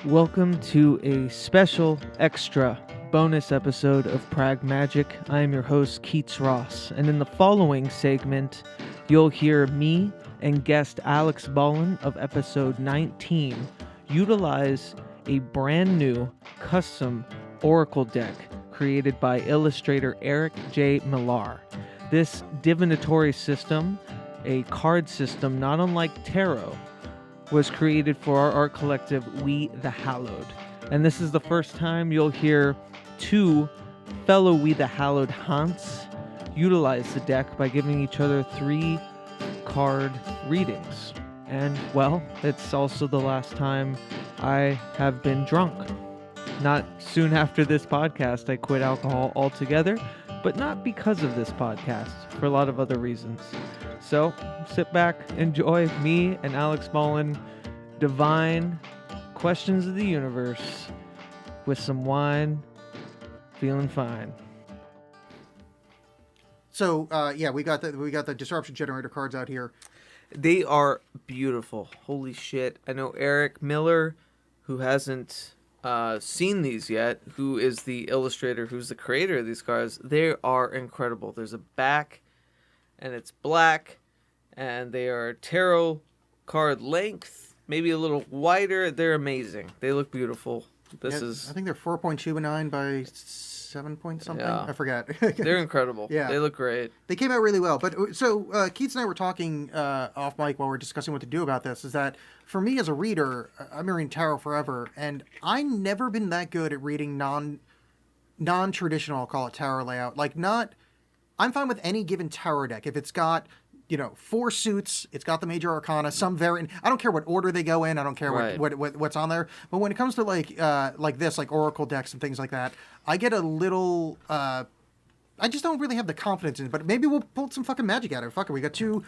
Welcome to a special extra bonus episode of Pragmagick. I am your host, KEATS Ross, and in the following segment, you'll hear me and guest Alexx Bollen of episode 19 utilize a brand new custom Oracle deck created by illustrator Eric J. Millar. This divinatory system, a card system not unlike tarot, was created for our art collective, We the Hallowed. And this is the first time you'll hear two fellow We the Hallowed haunts utilize the deck by giving each other 3 card readings. And, well, it's also the last time I have been drunk. Not soon after this podcast, I quit alcohol altogether, but not because of this podcast, for a lot of other reasons. So, sit back, enjoy me and Alexx Bollen divine questions of the universe with some wine, feeling fine. So, we got the disruption generator cards out here. They are beautiful. Holy shit. I know Eric Miller, who hasn't seen these yet, who is the illustrator, who's the creator of these cards. They are incredible. There's a back, and it's black, and they are tarot card length, maybe a little wider. They're amazing. They look beautiful. I think they're 4.29 by 7 point something. Yeah. I forget. They're incredible. Yeah. They look great. They came out really well. But so Keats and I were talking off mic while we were discussing what to do about this, is that for me as a reader, I've been reading tarot forever, and I've never been that good at reading non-traditional, I'll call it, tarot layout. I'm fine with any given tarot deck. If it's got 4 suits, it's got the major arcana, some variant. I don't care what order they go in. I don't care what's on there. But when it comes to like this, like Oracle decks and things like that, I get a little. I just don't really have the confidence in it. But maybe we'll pull some fucking magic out of it. Fuck it. We got two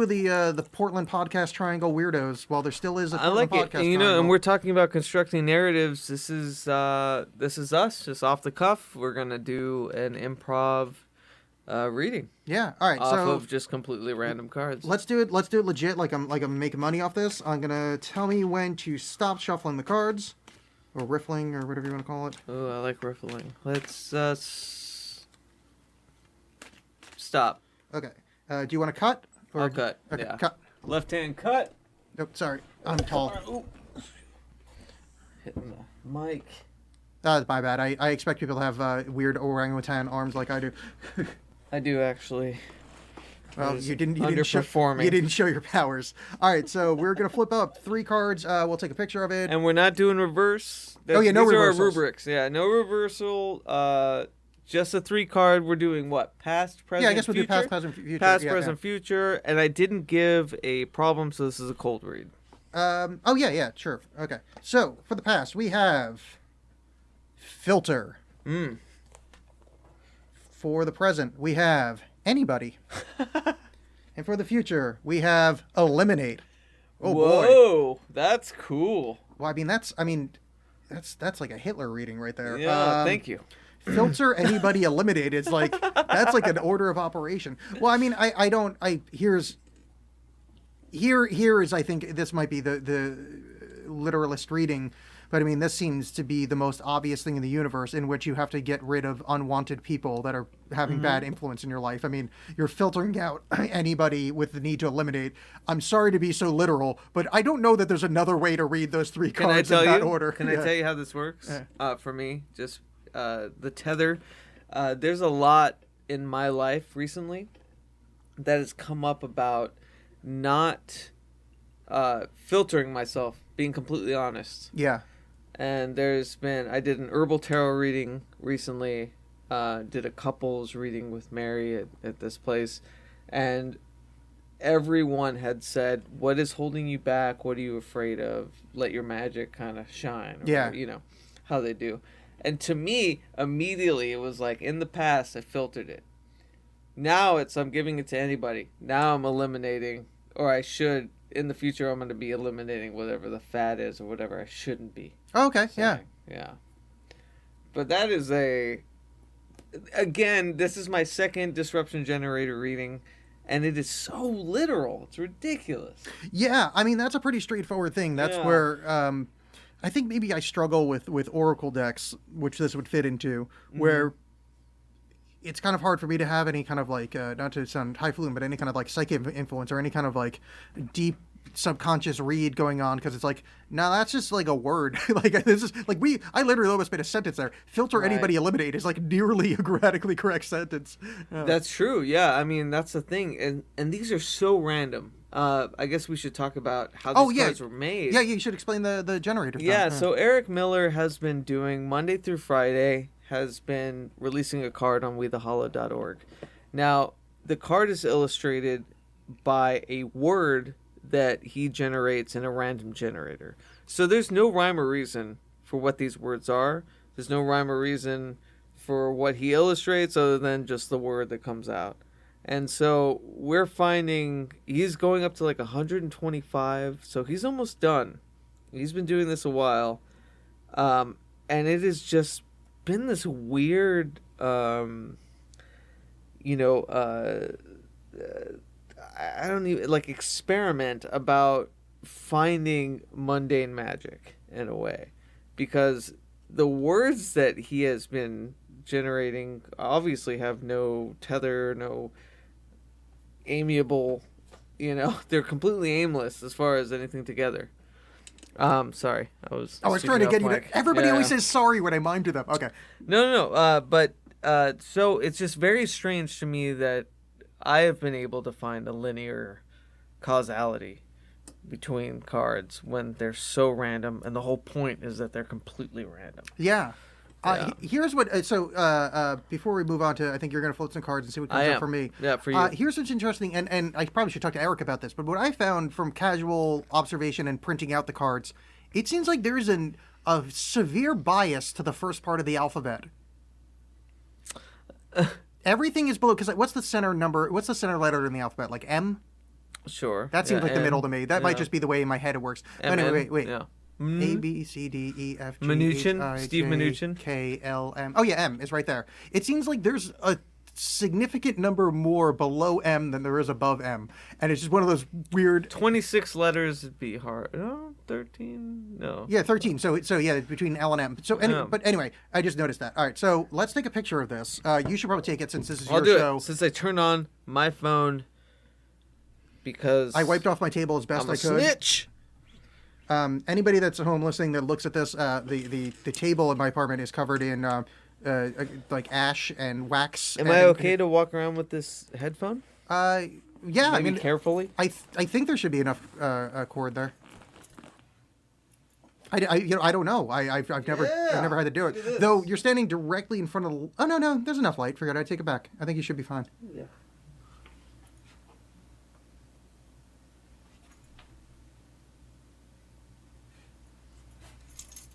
of the Portland podcast triangle weirdos. While there still is a Portland podcast triangle. And we're talking about constructing narratives. This is us, just off the cuff. We're gonna do an improv reading. Yeah. All right. Off so of just completely random cards. Let's do it legit. Like I'm making money off this. I'm gonna tell me when to stop shuffling the cards, or riffling, or whatever you want to call it. Oh, I like riffling. Let's stop. Okay. Do you want to cut? I'll cut. Okay. Yeah. Cut. Left hand cut. Nope. Sorry. I'm tall. Ooh. Hitting the mic. That's my bad. I expect people to have weird orangutan arms like I do. I do actually. Well, you didn't underperforming. You didn't show your powers. All right, so we're gonna flip up 3 cards. We'll take a picture of it. And we're not doing reverse. No These reversals. are our rubrics. Yeah, no reversal. Just a 3 card. We're doing what? Past, present, Yeah, I guess we'll future? do past, present, future. Past, yeah, present, future. And I didn't give a problem, so this is a cold read. Yeah, sure. Okay. So for the past, we have filter. For the present, we have anybody. And for the future, we have eliminate. Oh, whoa, boy. That's cool. Well, that's like a Hitler reading right there. Yeah, thank you. Filter anybody eliminate is like, that's like an order of operation. Well, I mean, here is, I think this might be the literalist reading, but I mean, this seems to be the most obvious thing in the universe, in which you have to get rid of unwanted people that are having bad influence in your life. I mean, you're filtering out anybody with the need to eliminate. I'm sorry to be so literal, but I don't know that there's another way to read those 3 cards in that order. Can I tell you how this works? For me, just the tether. There's a lot in my life recently that has come up about not filtering myself, being completely honest. Yeah. And I did an herbal tarot reading recently, did a couples reading with Mary at this place, and everyone had said, what is holding you back? What are you afraid of? Let your magic kind of shine. Or, yeah. How they do. And to me, immediately, it was like, in the past, I filtered it. Now I'm giving it to anybody. Now I'm eliminating, or I should, in the future, I'm going to be eliminating whatever the fad is or whatever I shouldn't be. Oh, okay, saying. Yeah. But that is again, this is my second disruption generator reading, and it is so literal. It's ridiculous. Yeah, I mean, that's a pretty straightforward thing. That's where I think maybe I struggle with Oracle decks, which this would fit into, where it's kind of hard for me to have any kind of like, not to sound highfalutin, but any kind of like psychic influence or any kind of like deep subconscious read going on, because it's like, no, that's just like a word. Like this is like I literally almost made a sentence there. Filter anybody eliminate is like nearly a grammatically correct sentence. That's true. Yeah, I mean that's the thing, and these are so random. I guess we should talk about how these cards were made. Yeah, you should explain the generator. Yeah, so Eric Miller has been doing Monday through Friday, has been releasing a card on wethehollow.org. Now, the card is illustrated by a word that he generates in a random generator. So there's no rhyme or reason for what these words are. There's no rhyme or reason for what he illustrates other than just the word that comes out. And so we're finding he's going up to like 125, so he's almost done. He's been doing this a while. And it has just been this weird, I don't even, like, experiment about finding mundane magic in a way. Because the words that he has been generating obviously have no tether, no amiable, they're completely aimless as far as anything together. Sorry, I was trying to get you to, everybody always says sorry when I mime to them. Okay. No, but so it's just very strange to me that I have been able to find a linear causality between cards when they're so random, and the whole point is that they're completely random. Yeah. Here's what. Before we move on to, I think you're going to float some cards and see what comes up for me. Yeah, for you. Here's what's interesting, and I probably should talk to Eric about this, but what I found from casual observation and printing out the cards, it seems like there is a severe bias to the first part of the alphabet. Everything is below, because what's the center number? What's the center letter in the alphabet? Like M? Sure. That seems like the middle to me. That might just be the way in my head it works. But anyway, wait. Yeah. A, B, C, D, E, F, G, Mnuchin, H, I, Steve J, Mnuchin. K, L, M. Oh, yeah, M is right there. It seems like there's a significant number more below M than there is above M. And it's just one of those weird... 26 letters would be hard. No, 13? No. Yeah, 13. So yeah, between L and M. But anyway, I just noticed that. All right, so let's take a picture of this. You should probably take it since this is your show. It since I turned on my phone because... I wiped off my table as best I could. I'm a snitch! Anybody that's at home listening that looks at this, the table in my apartment is covered in like ash and wax. Am I okay to walk around with this headphone? Yeah, maybe, I mean, carefully. I think there should be enough cord there. I don't know. I've never had to do it. Though you're standing directly in front of. Oh no, there's enough light. Forget it. I take it back. I think you should be fine. Yeah.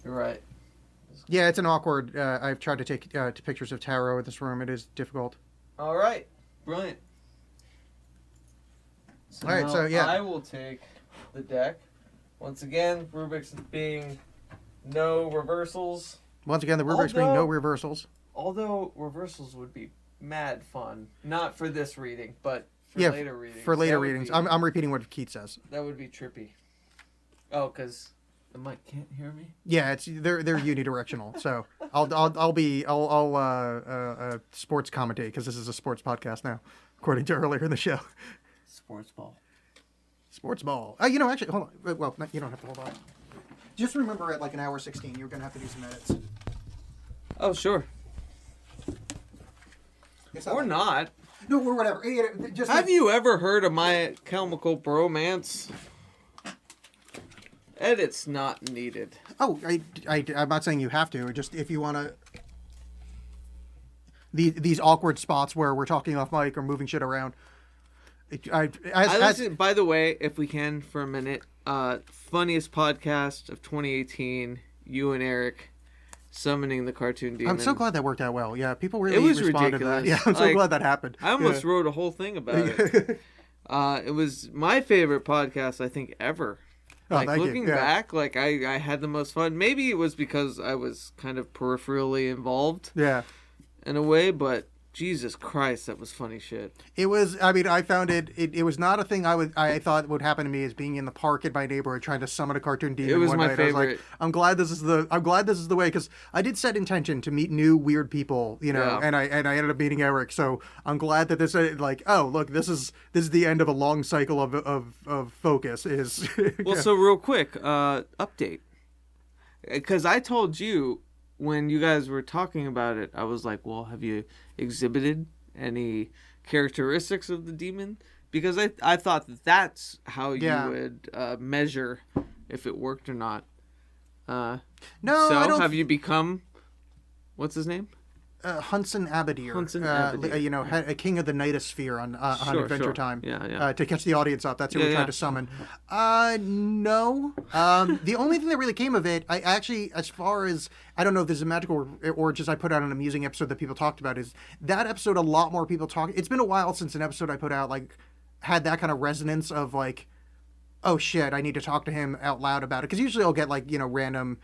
You're right. Yeah, it's an awkward. I've tried to take pictures of tarot in this room. It is difficult. All right, brilliant. All right, so yeah, I will take the deck. Once again, Rubik's being no reversals. Once again, the Rubik's being no reversals. Although reversals would be mad fun, not for this reading, but for later readings. For later readings, I'm repeating what Keats says. That would be trippy. Oh, because the mic can't hear me. Yeah, they're unidirectional. So I'll sports commentate because this is a sports podcast now, according to earlier in the show. Sports ball. Actually, hold on. Well, you don't have to hold on. Just remember at like an hour 16, you're gonna have to do some edits. Oh, sure. Or not. No, or whatever. Have you ever heard of My Chemical Bromance? Edit's not needed. Oh, I'm not saying you have to. Just if you want to... These awkward spots where we're talking off mic or moving shit around. By the way, if we can, for a minute, funniest podcast of 2018, you and Eric summoning the cartoon demon. I'm so glad that worked out well. Yeah, people really ridiculous. responded to that. Yeah, I'm so glad that happened. I almost wrote a whole thing about it. It was my favorite podcast, I think, ever. Looking back, I had the most fun. Maybe it was because I was kind of peripherally involved. Yeah. In a way, but Jesus Christ, that was funny shit. It was. I mean, I found it was not a thing I thought would happen to me, as being in the park in my neighborhood trying to summon a cartoon demon. It was one my night. favorite. I was like, I'm glad this is the way, because I did set intention to meet new weird people, and I ended up meeting Eric. So I'm glad that this oh look, this is the end of a long cycle of focus. Is well, so real quick update, because I told you when you guys were talking about it, I was like, well, have you exhibited any characteristics of the demon? Because I thought that's how you would measure if it worked or not. No, so I don't. Have you become, what's his name? Hunson Abadir, a king of the Nightosphere on Adventure Time. To catch the audience up. That's who we're trying to summon. No. The only thing that really came of it, I actually, as far as, I don't know if this is magical or just I put out an amusing episode that people talked about, is that episode a lot more people talk. It's been a while since an episode I put out had that kind of resonance of oh shit, I need to talk to him out loud about it. Because usually I'll get random.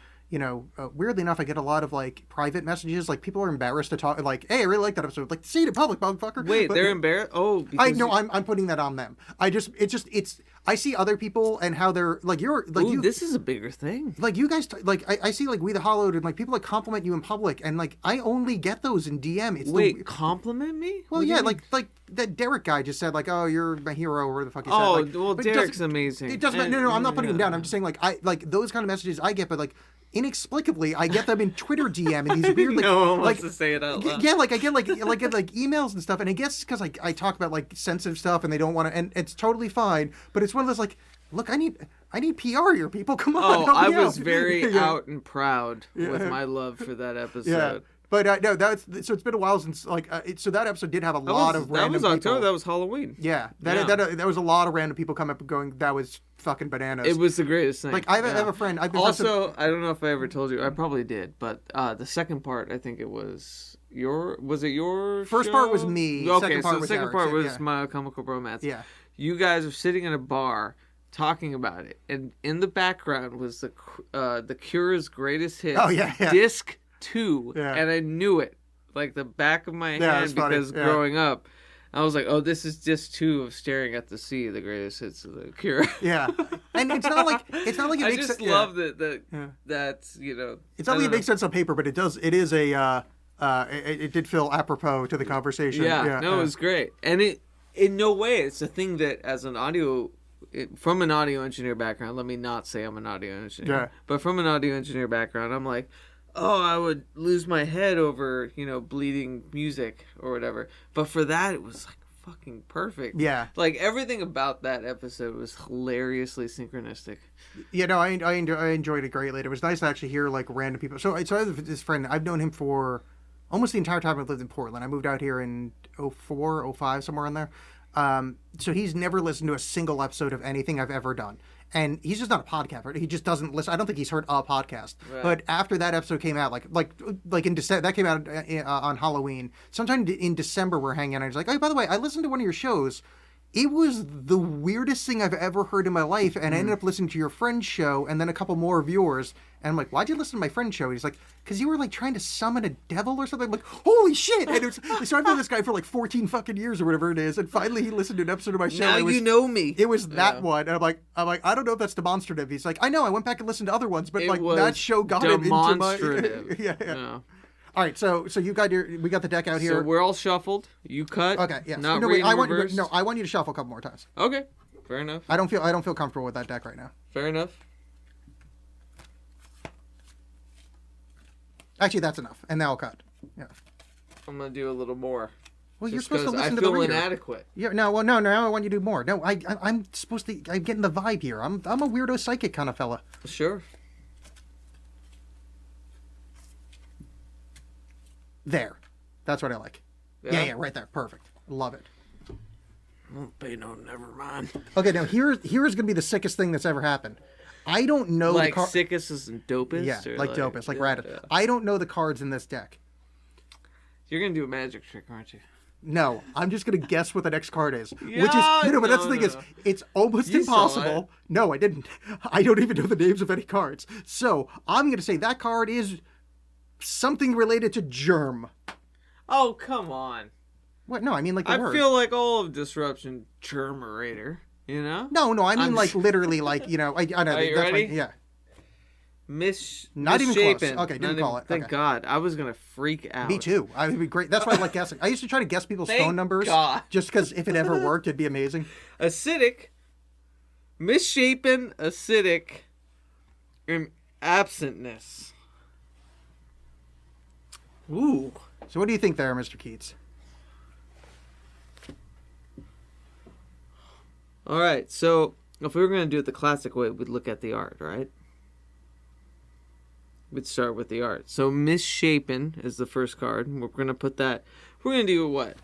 Weirdly enough, I get a lot of private messages. People are embarrassed to talk. Hey, I really like that episode. See it in public, motherfucker. Wait, they're embarrassed? Oh, I know. I'm putting that on them. I see other people and how they're Ooh, this is a bigger thing. You guys, I see We the Hollowed and people compliment you in public, and I only get those in DM. Wait, compliment me? Well, yeah, that Derek guy just said oh, you're my hero, or the fuck he said. Oh, well, Derek's amazing. It doesn't. No, I'm not putting him down. I'm just saying those kind of messages I get, but inexplicably, I get them in Twitter DM and these weird no one wants to say it out loud. Yeah, I get emails and stuff, and I guess because I talk about sensitive stuff and they don't want to, and it's totally fine. But it's one of those look, I need PR here, people. Come on. Oh, I was very out and proud with my love for that episode. Yeah. But no, so it's been a while since so that episode did have a lot of random people. That was October. That was Halloween. Yeah, that was a lot of random people coming up and going. That was fucking bananas. It was the greatest thing. I have a friend. I've been also, I don't know if I ever told you. I probably did, but the second part, I think it was Was it your first show? part was me. Okay, second part so the second Eric's, part was My Chemical Romance. Yeah. You guys are sitting in a bar talking about it, and in the background was the Cure's greatest hits. Oh yeah. Disc 2, and I knew it. The back of my hand, because growing up, I was like, "Oh, this is just 2 of Staring at the Sea, the greatest hits of the Cure." Yeah, and it's not like it I makes just love that that's It's not like it makes sense on paper, but it does. It is it did feel apropos to the conversation. It was great, and it in no way it's a thing that as an from an audio engineer background. Let me not say I'm an audio engineer, but from an audio engineer background, I'm like, oh, I would lose my head over, bleeding music or whatever. But for that, it was fucking perfect. Yeah. Everything about that episode was hilariously synchronistic. Yeah, no, I enjoyed it greatly. It was nice to actually hear random people. So I have this friend. I've known him for almost the entire time I've lived in Portland. I moved out here in 04, 05, somewhere in there. So he's never listened to a single episode of anything I've ever done. And he's just not a podcaster. He just doesn't listen. I don't think he's heard a podcast. Right. But after that episode came out, like in December, that came out on Halloween. Sometime in December, we're hanging out. And he's like, "Oh, by the way, I listened to one of your shows. It was the weirdest thing I've ever heard in my life, and I ended up listening to your friend's show and then a couple more of yours." And I'm like, "Why'd you listen to my friend's show?" And he's like, "Because you were trying to summon a devil or something." I'm like, "Holy shit!" And so I've known this guy for 14 fucking years or whatever it is, and finally he listened to an episode of my show. Now you know me. It was that one, and I'm like, I don't know if that's demonstrative. He's like, "I know. I went back and listened to other ones, but that show got him into my." Yeah. All right, so we got the deck out here. So we're all shuffled. You cut. Okay, yes. Not I want you to shuffle a couple more times. Okay, fair enough. I don't feel comfortable with that deck right now. Fair enough. Actually, that's enough, and now I'll cut. Yeah. I'm gonna do a little more. Well, you're supposed to listen to the reader. I feel inadequate. Yeah. No. Now I want you to do more. No, I'm supposed to. I'm getting the vibe here. I'm a weirdo psychic kind of fella. Sure. There. That's what I like. Yeah, right there. Perfect. Love it. Won't pay no, never mind. Okay, now here's going to be the sickest thing that's ever happened. I don't know sickest is dopest? Yeah, dopest, raddest. Yeah. I don't know the cards in this deck. You're going to do a magic trick, aren't you? No, I'm just going to guess what the next card is. Yeah, which is, but that's the thing is, it's almost impossible. No, I didn't. I don't even know the names of any cards. So, I'm going to say that card is something related to germ. Oh, come on. What? No, I mean like the word. I feel like all of Disruption Germerator, you know? No, I mean like literally like, I know. Are you that's ready? Like, yeah. Not even misshapen. close. Okay, didn't call it. Thank Okay. God. I was going to freak out. Me too. I would be great. That's why I like guessing. I used to try to guess people's phone numbers. God. Just because if it ever worked, it'd be amazing. Acidic, misshapen, acidic, and absentness. Ooh. So what do you think there, Mr. Keats? All right. So if we were going to do it the classic way, we'd look at the art, right? We'd start with the art. So misshapen is the first card. We're going to put that. We're going to do what?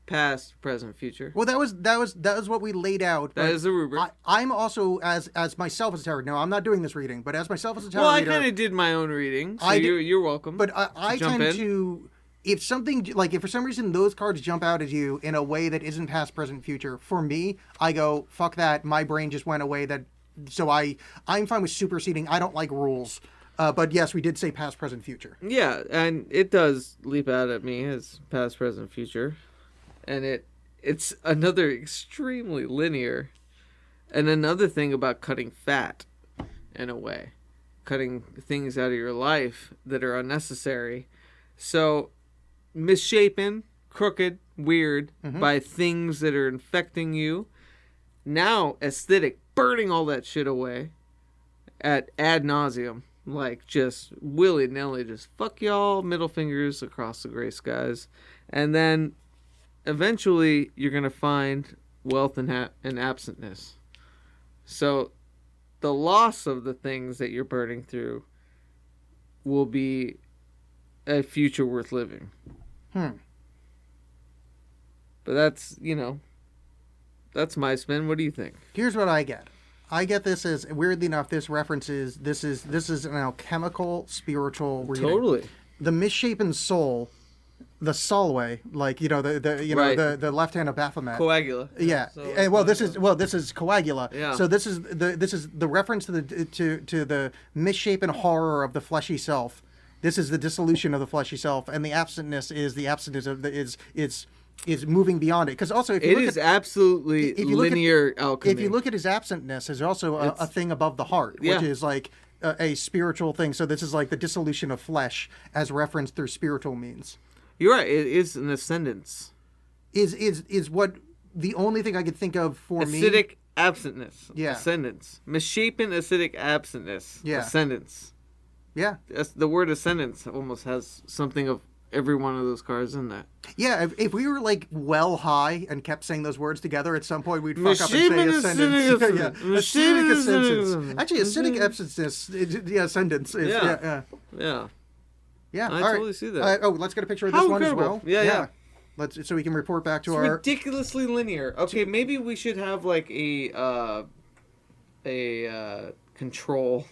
Past, present, future. Well, that was what we laid out. That is the rubric. I'm also as myself as a tarot. No, I'm not doing this reading, but as myself as a tarot Well, I reader, kind of did my own reading. So you're welcome. But I tend to, if something like if for some reason those cards jump out at you in a way that isn't past, present, future, for me, I go fuck that. My brain just went away. So I'm fine with superseding. I don't like rules. But yes, we did say past, present, future. Yeah, and it does leap out at me as past, present, future. And it's another extremely linear. And another thing about cutting fat, in a way. Cutting things out of your life that are unnecessary. So, misshapen, crooked, weird, by things that are infecting you. Now, aesthetic, burning all that shit away at ad nauseum. Like, just willy-nilly, just fuck y'all, middle fingers across the gray skies. And then, eventually, you're going to find wealth and absentness. So, the loss of the things that you're burning through will be a future worth living. But that's, that's my spin. What do you think? Here's what I get. I get this as, weirdly enough, this is an alchemical spiritual reading. Totally. The misshapen soul, the Solway, like the left hand of Baphomet. Coagula. Yeah. So this is Coagula. Yeah. So this is the reference to the misshapen horror of the fleshy self. This is the dissolution of the fleshy self, and the absentness is the absentness of is moving beyond it. Because also, if you look at, absolutely linear alchemy. If you look at his absentness, there's also a thing above the heart, which is like a spiritual thing. So this is like the dissolution of flesh as referenced through spiritual means. You're right. It is an ascendance. Is what the only thing I could think of for me. Acidic absentness. Yeah. Ascendance. Misshapen acidic absentness. Yeah. Ascendance. Yeah. The word ascendance almost has something of every one of those cards in that. Yeah, if we were like well high and kept saying those words together, at some point we'd fuck up and say ascendance. Acidic ascendance. Actually, acidic absence, the ascendance. Is, yeah. I totally see that. Let's get a picture of this one as well. Yeah. So we can report back to it's our ridiculously linear. Okay, maybe we should have like a control.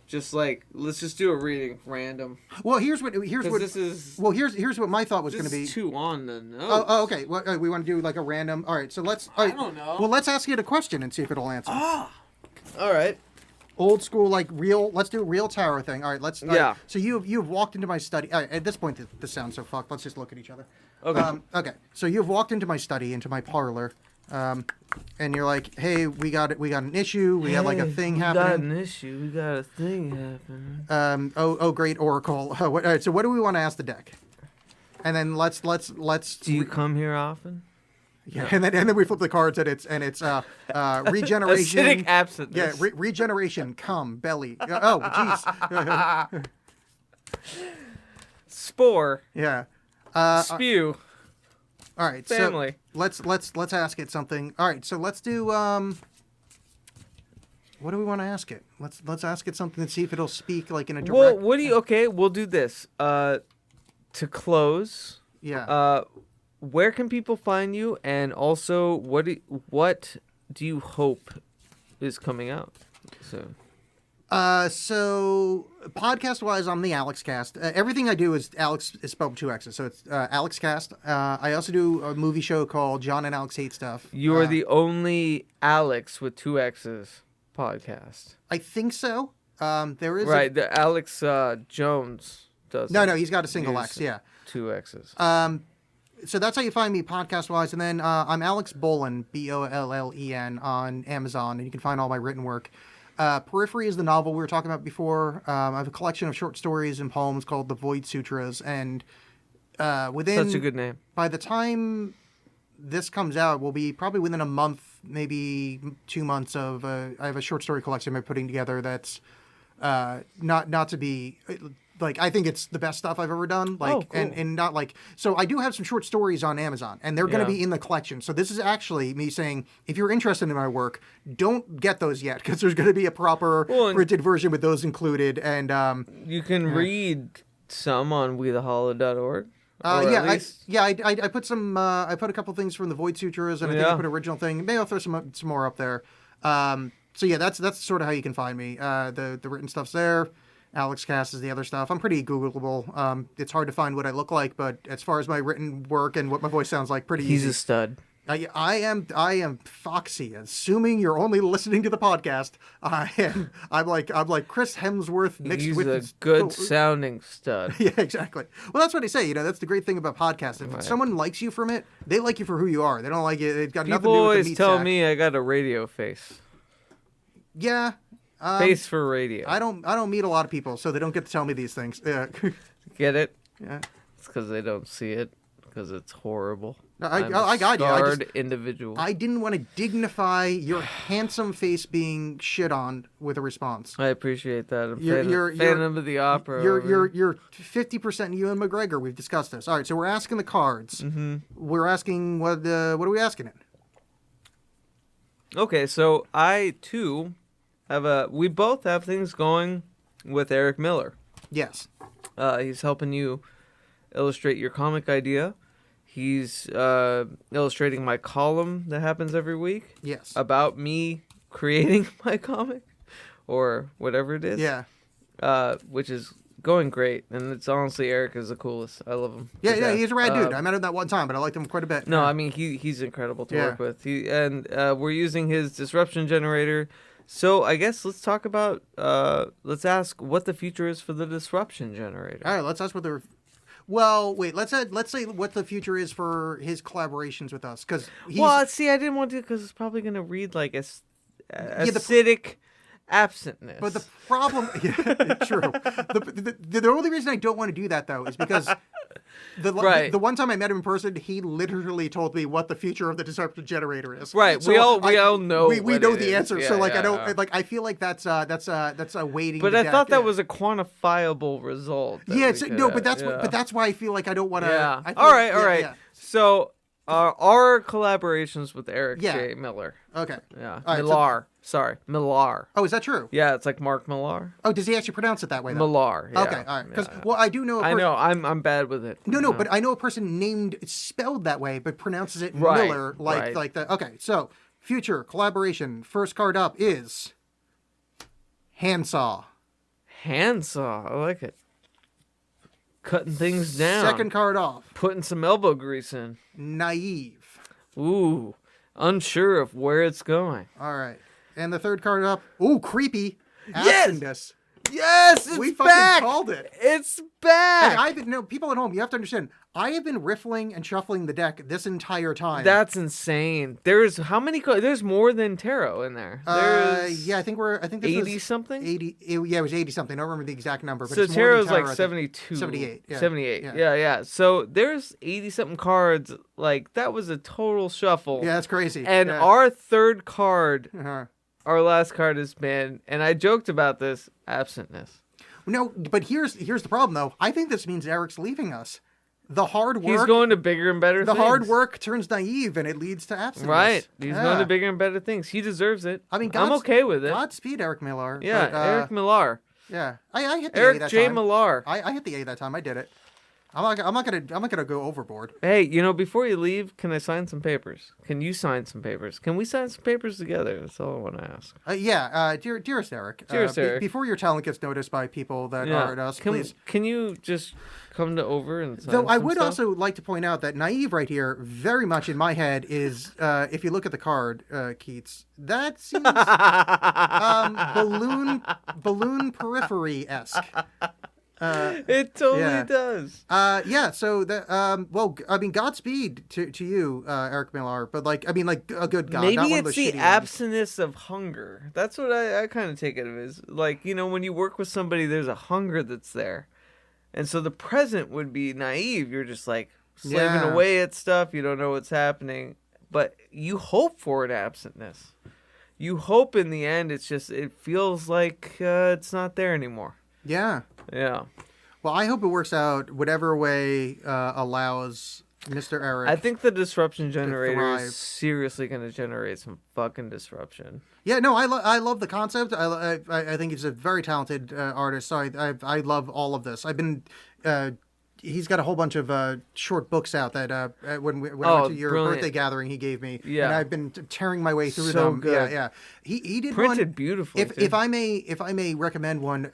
Just like let's just do a reading random. Well, here's what this is. Well, here's what my thought was going to be. Too on the nose. Oh, okay. Well, we want to do like a random. All right, so let's. I don't know. Well, let's ask it a question and see if it'll answer. All right. Old school, like real. Let's do a real tarot thing. All right, let's. Yeah. So you've walked into my study. All right, at this point, this sounds so fucked. Let's just look at each other. Okay. Okay. So you've walked into my study, into my parlor, and you're like, "Hey, we got an issue. We got like a thing happening. We got an issue. We got a thing happening." Oh, great oracle. All right. So what do we want to ask the deck? And then let's. Do you come here often? Yeah, and then we flip the cards and it's regeneration. Acidic absence. Yeah, regeneration. Come belly. Oh, jeez. Spore. Yeah. Spew. All right. Family. So let's ask it something. All right. So let's do. What do we want to ask it? Let's ask it something and see if it'll speak like in a direct. Well, what do you? Okay, we'll do this. To close. Yeah. Where can people find you, and also what do you hope is coming out soon? So podcast wise, I'm the Alexx Cast. Everything I do is Alex is spelled with two X's, so it's Alexx Cast. I also do a movie show called John and Alex Hate Stuff. You are the only Alex with two X's podcast. I think so. There is the Alex Jones does. No, he's got a single X. Yeah, two X's. So that's how you find me podcast-wise. And then I'm Alexx Bollen, Bollen, on Amazon, and you can find all my written work. Periphery is the novel we were talking about before. I have a collection of short stories and poems called The Void Sutras, and within... Such a good name. By the time this comes out, we'll be probably within a month, maybe 2 months of... I have a short story collection I'm putting together that's not to be... Like, I think it's the best stuff I've ever done. Like, cool. and not like, so I do have some short stories on Amazon, and they're going to be in the collection. So this is actually me saying, if you're interested in my work, don't get those yet, because there's going to be a proper printed version with those included. And you can read some on wethehollow.org. I put some. I put a couple things from the Void Sutras, and I think I put an original thing. Maybe I'll throw some more up there. So yeah, that's sort of how you can find me. The written stuff's there. Alexx Cast is the other stuff. I'm pretty Googleable. It's hard to find what I look like, but as far as my written work and what my voice sounds like, pretty easy. He's a stud. I am foxy. Assuming you're only listening to the podcast, I'm like Chris Hemsworth mixed He's with. He's a good sounding stud. Yeah, exactly. Well, that's what I say. That's the great thing about podcasts. If someone likes you from it, they like you for who you are. They don't like it. It's got nothing to do with the meat People always tell sack. me I got a radio face. Yeah. Face for radio. I don't meet a lot of people, so they don't get to tell me these things. Get it? Yeah. It's because they don't see it. Because it's horrible. I got you. Scarred individual. I didn't want to dignify your handsome face being shit on with a response. I appreciate that. I'm You're Phantom of the Opera. You're 50% Ewan McGregor. We've discussed this. All right, so we're asking the cards. Mm-hmm. We're asking what are we asking it? Okay, so I too we both have things going with Eric Miller. Yes. He's helping you illustrate your comic idea. He's illustrating my column that happens every week. Yes. About me creating my comic or whatever it is. Yeah. Which is going great, and it's honestly Eric is the coolest. I love him. Yeah, he's a rad dude. I met him that one time, but I liked him quite a bit. No, I mean he's incredible to work with. We're using his disruption generator. So I guess let's talk about let's ask what the future is for the disruption generator. All right, let's ask what the. Well, wait. Let's say what the future is for his collaborations with us, because. Well, see, I didn't want to because it's probably gonna read like acidic absentness. But the problem, yeah, true. The only reason I don't want to do that though is because the one time I met him in person, he literally told me what the future of the disruption generator is. Right. So we all know. We know the answer. Yeah, so like yeah, I don't like. I feel like that's a waiting. But I thought that was a quantifiable result. Yeah. But that's why I feel like I don't want to. Yeah. All right. Yeah. So. Our collaborations with Eric J. Miller. Okay. Yeah. Right, Millar. Sorry. Millar. Oh, is that true? Yeah, it's like Mark Millar. Oh, does he actually pronounce it that way, though? Millar. Yeah. Okay, all right. Because, I do know... I know. I'm bad with it. No, but I know a person spelled that way, but pronounces it Miller, like the... Okay, so, future collaboration. First card up is... Handsaw. Handsaw. I like it. Cutting things down. Second card off. Putting some elbow grease in. Naive. Ooh. Unsure of where it's going. All right. And the third card up. Ooh, creepy. Yes! Yes, it's we back! fucking called it. It's back! Hey, people at home, you have to understand, I have been riffling and shuffling the deck this entire time. That's insane. There's how many cards? There's more than tarot in there. Yeah, I think this 80 was something? 80. It was 80 something. I don't remember the exact number, but so it's more than tarot's like tarot, 72. 78. Yeah. 78. Yeah. So there's 80 something cards. Like that was a total shuffle. Yeah, that's crazy. And our third card, Uh-huh. our last card has been, and I joked about this, absentness. No, but here's the problem though. I think this means Eric's leaving us. The hard work. He's going to bigger and better things. The hard work turns naive, and it leads to absence. Right. He's going to bigger and better things. He deserves it. I mean, I'm okay with it. Godspeed, Eric Miller. Yeah, but, Eric Millar. Yeah, I hit the Eric A that J. time. Millar. I hit the A that time. I did it. I'm not gonna go overboard. Hey, before you leave, can I sign some papers? Can you sign some papers? Can we sign some papers together? That's all I want to ask. Dearest Eric. Eric. Before your talent gets noticed by people that aren't us, please. Can you just come over and sign Though I some would stuff? also like to point out that naive right here, very much in my head, is if you look at the card, Keats, that seems balloon periphery-esque. It totally does. Yeah. So well, I mean, Godspeed to you, Eric Millar. But like, I mean, like a good God. Maybe not one of it's those the shitty ones. abstinence of hunger. That's what I kind of take it as. Like, when you work with somebody, there's a hunger that's there. And so the present would be naive. You're just like slaving away at stuff. You don't know what's happening. But you hope for an absentness. You hope in the end it feels like it's not there anymore. Yeah. Yeah. Well, I hope it works out whatever way allows Mr. Eric. I think the disruption generator thrive. is seriously going to generate some fucking disruption. Yeah, no, I love the concept. I think he's a very talented artist. So I love all of this. I've been. He's got a whole bunch of short books out that when I went to your birthday gathering he gave me. Yeah. And I've been tearing my way through So them. good. Yeah. He did Printed one, beautifully. If I may recommend one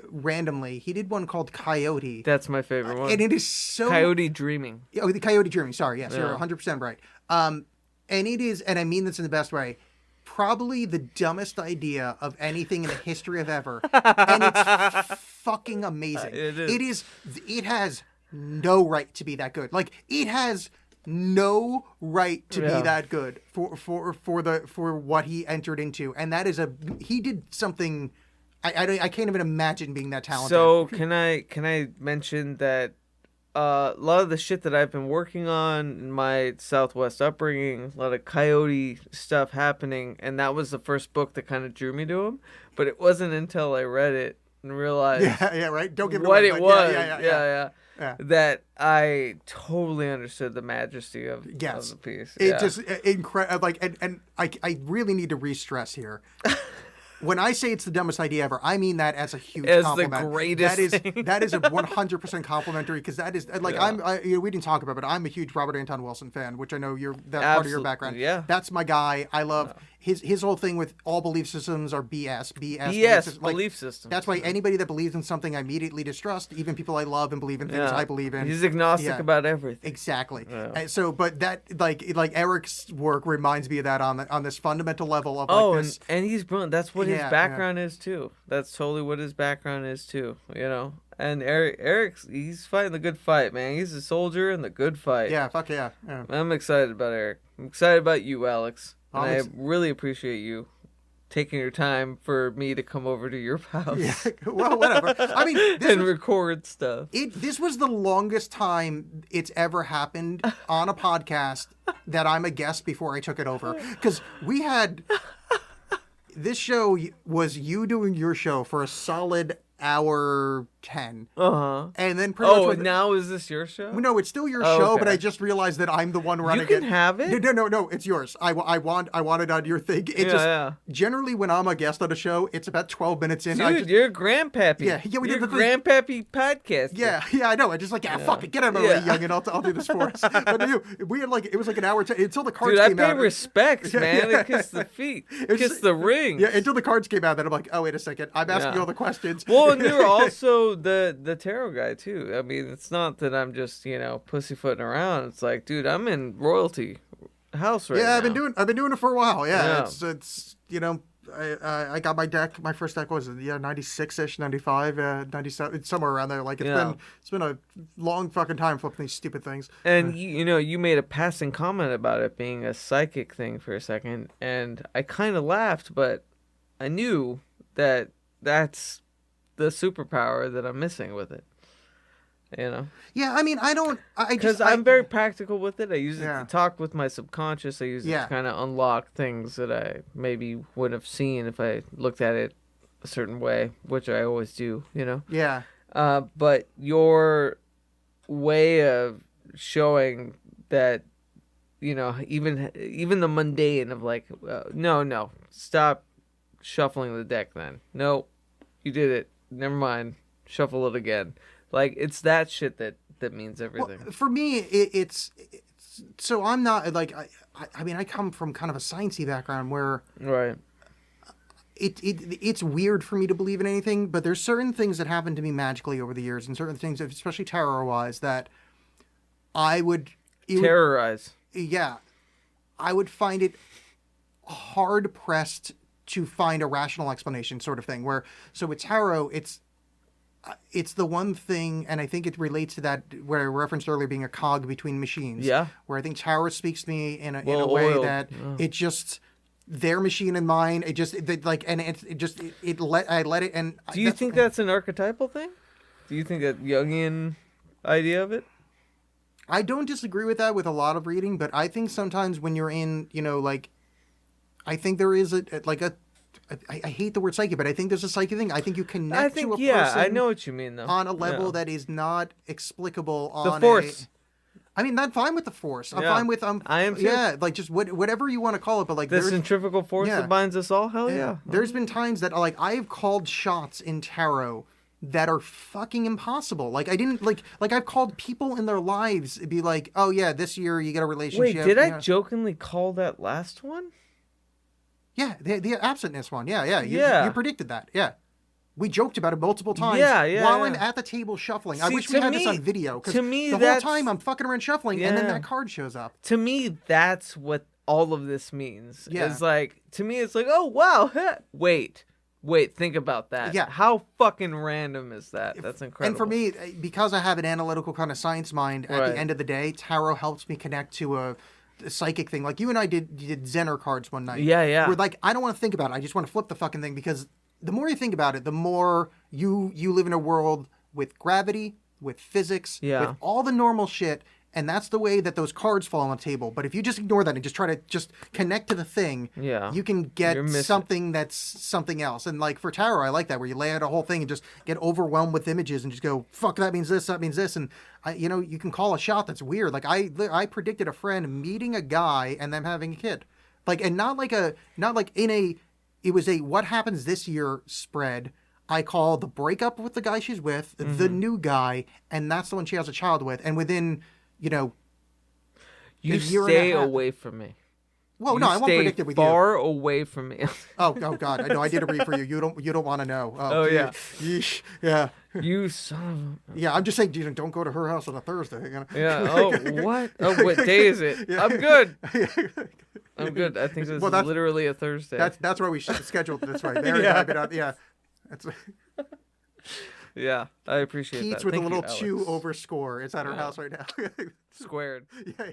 randomly, he did one called Coyote. That's my favorite one. And it is so Coyote Dreaming. Oh, the Coyote Dreaming. Sorry, yes, Yeah. you're 100% right. And it is, and I mean this in the best way, probably the dumbest idea of anything in the history of ever, and it's fucking amazing. It is. It has no right to be that good. Like, it has no right to be that good for what he entered into, and that is he did something. I can't even imagine being that talented. So can I mention that a lot of the shit that I've been working on in my Southwest upbringing, a lot of Coyote stuff happening, and that was the first book that kind of drew me to him. But it wasn't until I read it and realized right. Don't give it what away, it but was. Yeah. That I totally understood the majesty of the piece. It just incredible. Like, and I really need to re-stress here. When I say it's the dumbest idea ever, I mean that as a huge compliment. The greatest thing. That is a 100% complimentary, because that is like we didn't talk about it, but I'm a huge Robert Anton Wilson fan, which I know that's part of your background. Yeah, that's my guy. I love his whole thing with all belief systems are BS. Belief systems. That's why anybody that believes in something I immediately distrust, even people I love and believe in things I believe in. He's agnostic about everything. Exactly. So, but that like Eric's work reminds me of that on this fundamental level of this. And he's brilliant. That's what his background is too. That's totally what his background is too. And Eric's he's fighting the good fight, man. He's a soldier in the good fight. Yeah, fuck yeah. I'm excited about Eric. I'm excited about you, Alex. And I really appreciate you taking your time for me to come over to your house. Yeah, well, whatever. I mean, record stuff. This was the longest time it's ever happened on a podcast that I'm a guest before I took it over, because we had this show was you doing your show for a solid hour 10. And then pretty much now is this your show? No, it's still your show, okay. But I just realized that I'm the one running it. You can have it? No, it's yours. I want it on your thing. Generally when I'm a guest on a show, it's about 12 minutes in. Dude, you're a grandpappy. Yeah, we did the grandpappy podcast. Yeah, I know. I just fuck it, get out of my way, young, and I'll do this for us. But we had it was like an hour until the cards came out. I pay respects, man. I kiss the feet, kiss the ring. Yeah, until the cards came out, then I'm like, oh wait a second, I'm asking all the questions. Well, and you're also the tarot guy too. I mean, it's not that I'm just pussyfooting around. It's like, dude, I'm in royalty house right now. Yeah, I've been doing it for a while. Yeah. It's I got my first deck was 96ish, 95, 97, somewhere around there. Like it's been a long fucking time flipping these stupid things. And you made a passing comment about it being a psychic thing for a second, and I kind of laughed, but I knew that that's the superpower that I'm missing with it. Yeah, I mean, because I'm very practical with it. I use it to talk with my subconscious. I use it to kind of unlock things that I maybe wouldn't have seen if I looked at it a certain way, which I always do. Yeah. But your way of showing that, even the mundane of like, no, stop shuffling the deck. Then no, you did it. Never mind. Shuffle it again. Like, it's that shit that means everything. Well, for me, it's so I'm not like I mean I come from kind of a sciencey background where it's weird for me to believe in anything, but there's certain things that happen to me magically over the years, and certain things, especially terror-wise, that I would terrorize. I would find it hard pressed to find a rational explanation, sort of thing. So with tarot, it's the one thing, and I think it relates to that where I referenced earlier being a cog between machines. Yeah. Where I think tarot speaks to me in a Well way oiled. that it just their machine and mine. It just I let it. And Do you think that's an archetypal thing? Do you think that Jungian idea of it? I don't disagree with that with a lot of reading, but I think sometimes when you're in, like, I think there is I hate the word psychic, but I think there's a psychic thing. I think you connect to a person. I know what you mean, though. On a level that is not explicable on the Force. I mean, I'm fine with the Force. I'm Yeah. fine with I am too. Yeah, like just whatever you want to call it, but like The centrifugal force that binds us all. Hell yeah. There's been times that like I've called shots in tarot that are fucking impossible. Like I didn't like I've called people in their lives be like, oh yeah, this year you get a relationship. Wait, did I jokingly call that last one? Yeah, the absentness one. Yeah. You predicted that. Yeah. We joked about it multiple times while I'm at the table shuffling. I wish we had this on video, because the whole time I'm fucking around shuffling and then that card shows up. To me, that's what all of this means. Yeah. It's like, to me, it's like, oh, wow. Wait, think about that. Yeah. How fucking random is that? That's incredible. And for me, because I have an analytical kind of science mind, at the end of the day, tarot helps me connect to a psychic thing. Like you and I did Zener cards one night. Yeah. Where like, I don't want to think about it. I just want to flip the fucking thing, because the more you think about it, the more you live in a world with gravity, with physics, with all the normal shit, and that's the way that those cards fall on the table. But if you just ignore that and just try to just connect to the thing, you can get something that's something else. And like for tarot, I like that, where you lay out a whole thing and just get overwhelmed with images and just go, fuck, that means this, and you can call a shot that's weird. Like I predicted a friend meeting a guy and them having a kid, like, and not like in a. It was a what happens this year spread. I call the breakup with the guy she's with, the new guy, and that's the one she has a child with. And within, you stay away from me. Well, no, I won't predict it with far away from me. Oh God, I know. I did a read for you. You don't want to know. Yeah. Yeesh. Yeah. You son of a... Yeah, I'm just saying, don't go to her house on a Thursday. Yeah. Oh, what? Oh, what day is it? Yeah. I'm good. I'm good. I think this is literally a Thursday. That's why we scheduled it this way. There, yeah. That's. Yeah, I appreciate KEATS that. with Thank a little you, 2 over score. It's at her house right now. Squared. Yeah.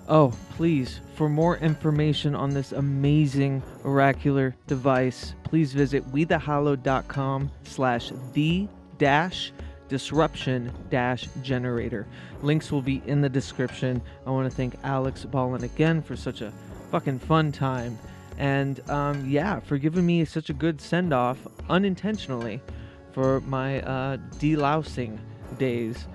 Oh, please, for more information on this amazing oracular device, please visit wethehollow.com/the-disruption-generator. Links will be in the description. I want to thank Alexx Bollen again for such a fucking fun time. And for giving me such a good send-off unintentionally for my delousing days.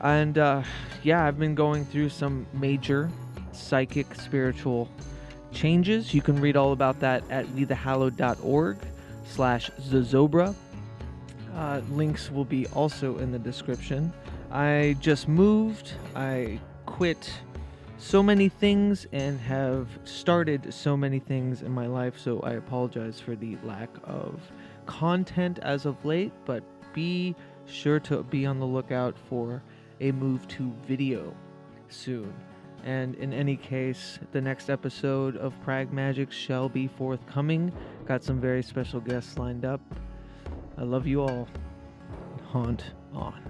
And I've been going through some major psychic spiritual changes. You can read all about that at wethehollow.org/Zozobra. Links will be also in the description. I just moved. I quit so many things and have started so many things in my life, so I apologize for the lack of content as of late, but be sure to be on the lookout for a move to video soon. And in any case, the next episode of Pragmagick shall be forthcoming. Got some very special guests lined up. I love you all. Haunt on.